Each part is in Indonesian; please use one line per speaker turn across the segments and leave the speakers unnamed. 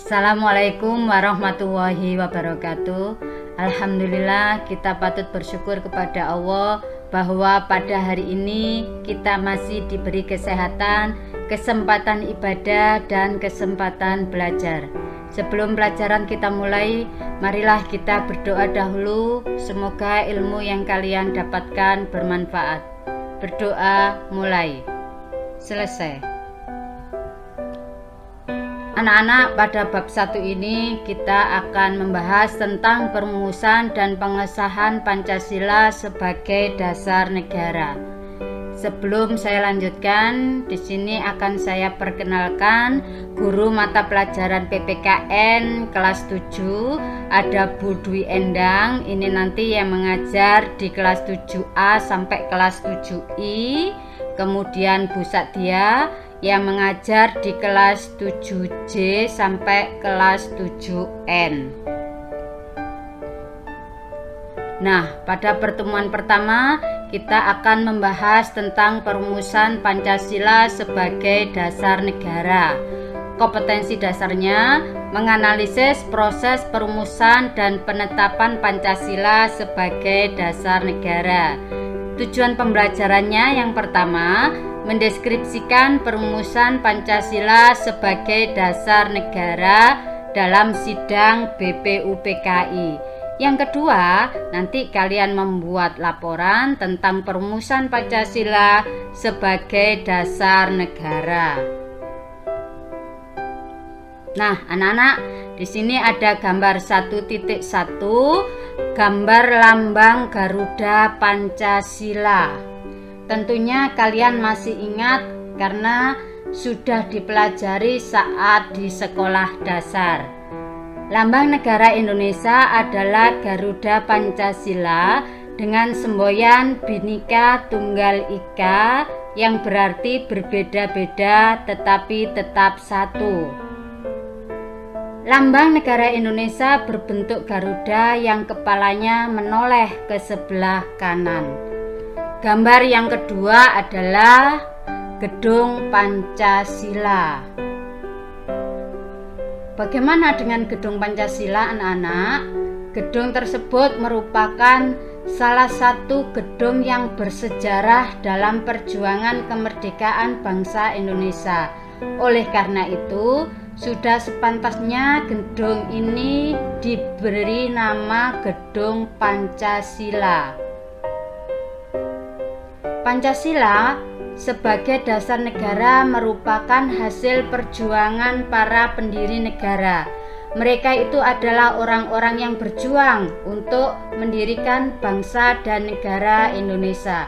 Assalamualaikum warahmatullahi wabarakatuh. Alhamdulillah, kita patut bersyukur kepada Allah bahwa pada hari ini kita masih diberi kesehatan, kesempatan ibadah, dan kesempatan belajar. Sebelum pelajaran kita mulai, marilah kita berdoa dahulu. Semoga ilmu yang kalian dapatkan bermanfaat. Berdoa mulai. Selesai. Anak-anak, pada bab 1 ini kita akan membahas tentang perumusan dan pengesahan Pancasila sebagai dasar negara. Sebelum saya lanjutkan, di sini akan saya perkenalkan guru mata pelajaran PPKN kelas 7, ada Bu Dwi Endang. Ini nanti yang mengajar di kelas 7A sampai kelas 7I. Kemudian Bu Sadia yang mengajar di kelas 7J sampai kelas 7N. Nah, pada pertemuan pertama kita akan membahas tentang perumusan Pancasila sebagai dasar negara. Kompetensi dasarnya menganalisis proses perumusan dan penetapan Pancasila sebagai dasar negara. Tujuan pembelajarannya yang pertama, mendeskripsikan perumusan Pancasila sebagai dasar negara dalam sidang BPUPKI. Yang kedua, nanti kalian membuat laporan tentang perumusan Pancasila sebagai dasar negara. Nah, anak-anak, di sini ada gambar 1.1, gambar lambang Garuda Pancasila. Tentunya kalian masih ingat karena sudah dipelajari saat di sekolah dasar. Lambang negara Indonesia adalah Garuda Pancasila dengan semboyan Bhinneka Tunggal Ika yang berarti berbeda-beda tetapi tetap satu. Lambang negara Indonesia berbentuk Garuda yang kepalanya menoleh ke sebelah kanan. Gambar yang kedua adalah Gedung Pancasila. Bagaimana dengan Gedung Pancasila, anak-anak? Gedung tersebut merupakan salah satu gedung yang bersejarah dalam perjuangan kemerdekaan bangsa Indonesia. Oleh karena itu, sudah sepantasnya gedung ini diberi nama Gedung Pancasila. Pancasila sebagai dasar negara merupakan hasil perjuangan para pendiri negara. Mereka itu adalah orang-orang yang berjuang untuk mendirikan bangsa dan negara Indonesia.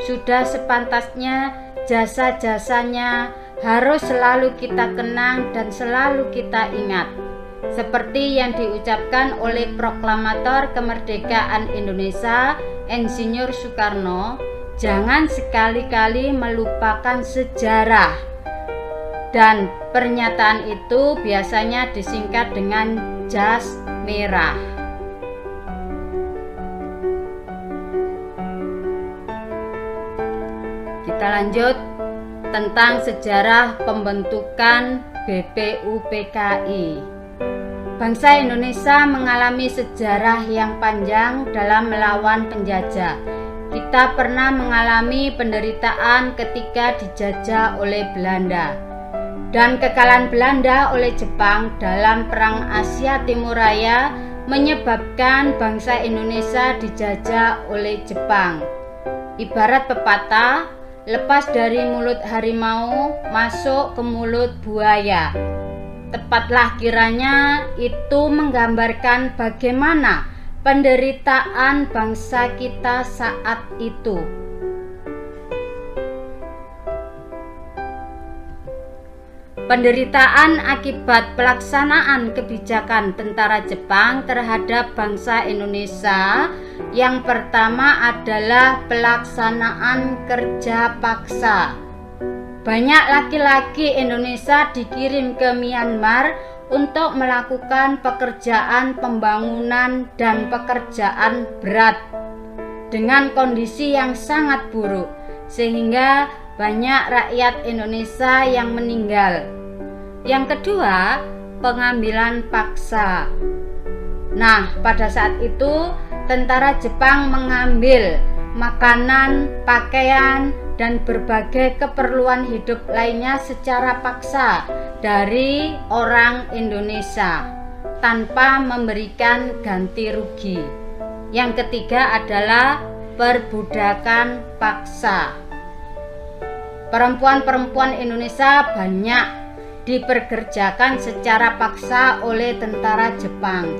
Sudah sepantasnya jasa-jasanya harus selalu kita kenang dan selalu kita ingat. Seperti yang diucapkan oleh proklamator kemerdekaan Indonesia, Insinyur Soekarno, jangan sekali-kali melupakan sejarah. Dan pernyataan itu biasanya disingkat dengan jas merah. Kita lanjut tentang sejarah pembentukan BPUPKI. Bangsa Indonesia mengalami sejarah yang panjang dalam melawan penjajah. Kita pernah mengalami penderitaan ketika dijajah oleh Belanda dan kekalahan Belanda oleh Jepang dalam Perang Asia Timur Raya menyebabkan bangsa Indonesia dijajah oleh Jepang. Ibarat pepatah, lepas dari mulut harimau masuk ke mulut buaya. Tepatlah kiranya itu menggambarkan bagaimana penderitaan bangsa kita saat itu. Penderitaan akibat pelaksanaan kebijakan tentara Jepang terhadap bangsa Indonesia yang pertama adalah pelaksanaan kerja paksa. Banyak laki-laki Indonesia dikirim ke Myanmar untuk melakukan pekerjaan pembangunan dan pekerjaan berat dengan kondisi yang sangat buruk, sehingga banyak rakyat Indonesia yang meninggal. Yang kedua, pengambilan paksa. Nah, pada saat itu tentara Jepang mengambil makanan, pakaian, dan berbagai keperluan hidup lainnya secara paksa dari orang Indonesia tanpa memberikan ganti rugi. Yang ketiga adalah perbudakan paksa. Perempuan-perempuan Indonesia banyak diperkerjakan secara paksa oleh tentara Jepang.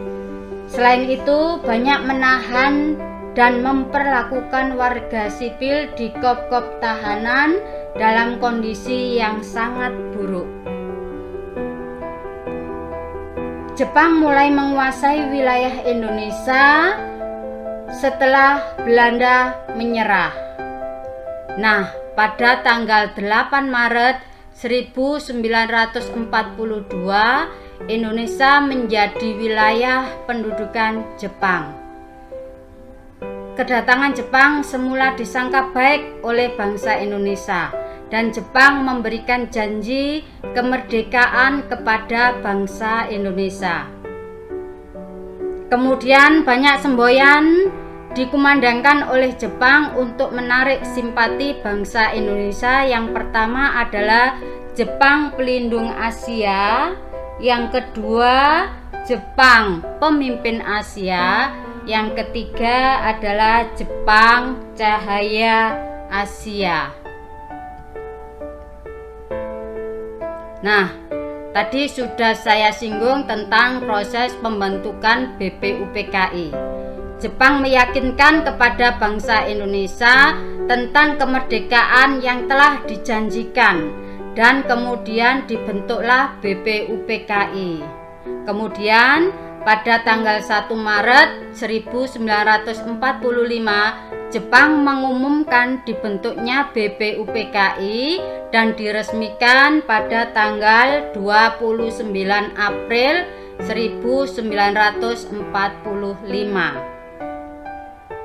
Selain itu, banyak menahan dan memperlakukan warga sipil di kop-kop tahanan dalam kondisi yang sangat buruk. Jepang mulai menguasai wilayah Indonesia setelah Belanda menyerah. Nah, pada tanggal 8 Maret 1942, Indonesia menjadi wilayah pendudukan Jepang. Kedatangan Jepang semula disangka baik oleh bangsa Indonesia, dan Jepang memberikan janji kemerdekaan kepada bangsa Indonesia. Kemudian banyak semboyan dikumandangkan oleh Jepang untuk menarik simpati bangsa Indonesia. Yang pertama adalah Jepang Pelindung Asia, yang kedua Jepang Pemimpin Asia, yang ketiga adalah Jepang Cahaya Asia. Nah, tadi sudah saya singgung tentang proses pembentukan BPUPKI. Jepang meyakinkan kepada bangsa Indonesia tentang kemerdekaan yang telah dijanjikan, dan kemudian dibentuklah BPUPKI. Kemudian pada tanggal 1 Maret 1945, Jepang mengumumkan dibentuknya BPUPKI dan diresmikan pada tanggal 29 April 1945.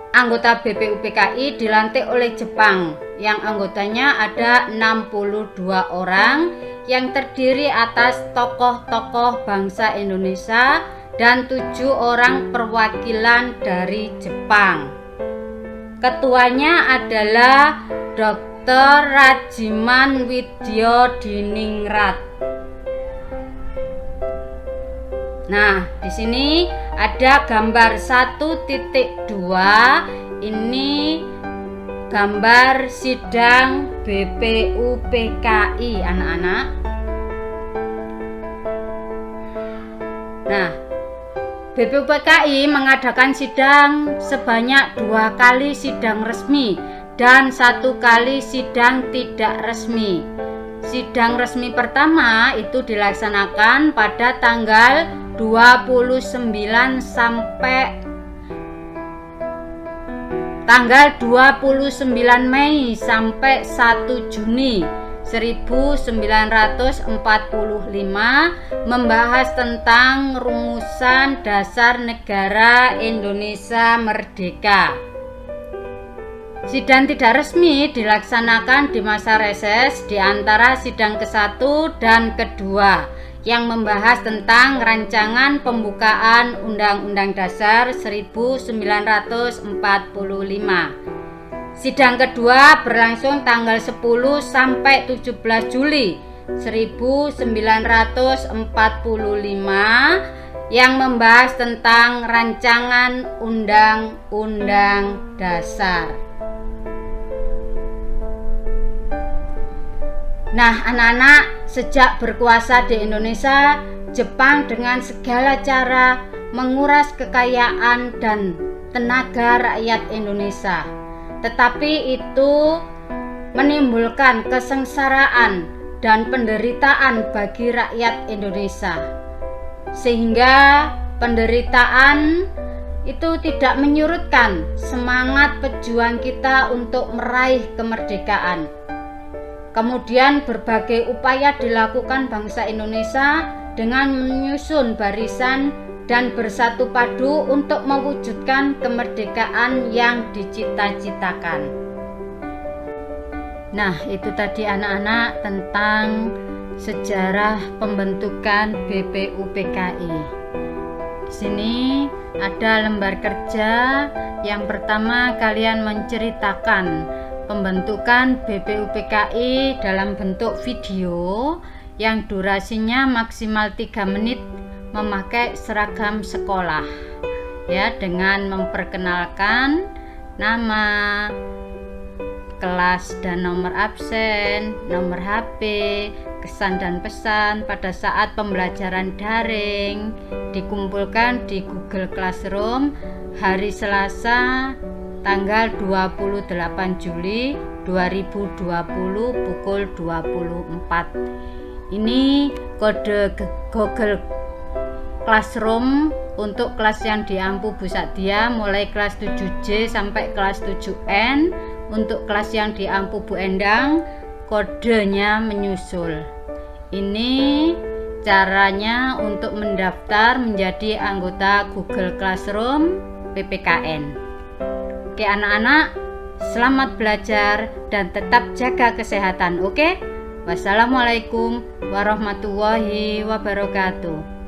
Anggota BPUPKI dilantik oleh Jepang, yang anggotanya ada 62 orang yang terdiri atas tokoh-tokoh bangsa Indonesia dan 7 orang perwakilan dari Jepang. Ketuanya adalah Dr. Rajiman Widyodiningrat. Nah, di sini ada gambar 1.2. Ini gambar sidang BPUPKI, anak-anak. Nah, BPUPKI mengadakan sidang sebanyak 2 kali sidang resmi dan 1 kali sidang tidak resmi. Sidang resmi pertama itu dilaksanakan pada tanggal 29 sampai tanggal 29 Mei sampai 1 Juni 1945, membahas tentang rumusan dasar negara Indonesia merdeka. Sidang tidak resmi dilaksanakan di masa reses di antara sidang ke-1 dan ke-2 yang membahas tentang rancangan pembukaan Undang-Undang Dasar 1945. Sidang kedua berlangsung tanggal 10 sampai 17 Juli 1945 yang membahas tentang rancangan Undang-Undang Dasar. Nah, anak-anak, sejak berkuasa di Indonesia, Jepang dengan segala cara menguras kekayaan dan tenaga rakyat Indonesia. Tetapi itu menimbulkan kesengsaraan dan penderitaan bagi rakyat Indonesia, sehingga penderitaan itu tidak menyurutkan semangat pejuang kita untuk meraih kemerdekaan. Kemudian berbagai upaya dilakukan bangsa Indonesia dengan menyusun barisan dan bersatu padu untuk mewujudkan kemerdekaan yang dicita-citakan. Nah, itu tadi anak-anak tentang sejarah pembentukan BPUPKI. Di sini ada lembar kerja. Yang pertama, kalian menceritakan pembentukan BPUPKI dalam bentuk video yang durasinya maksimal 3 menit memakai seragam sekolah, ya, dengan memperkenalkan nama, kelas dan nomor absen, nomor HP, kesan dan pesan pada saat pembelajaran daring, dikumpulkan di Google Classroom hari Selasa tanggal 28 Juli 2020 pukul 24. Ini kode Google Classroom untuk kelas yang di Ampu Bu Sadia mulai kelas 7J sampai kelas 7N. Untuk kelas yang di Ampu Bu Endang, kodenya menyusul. Ini caranya untuk mendaftar menjadi anggota Google Classroom PPKN. Oke anak-anak, selamat belajar dan tetap jaga kesehatan, oke? Wassalamualaikum warahmatullahi wabarakatuh.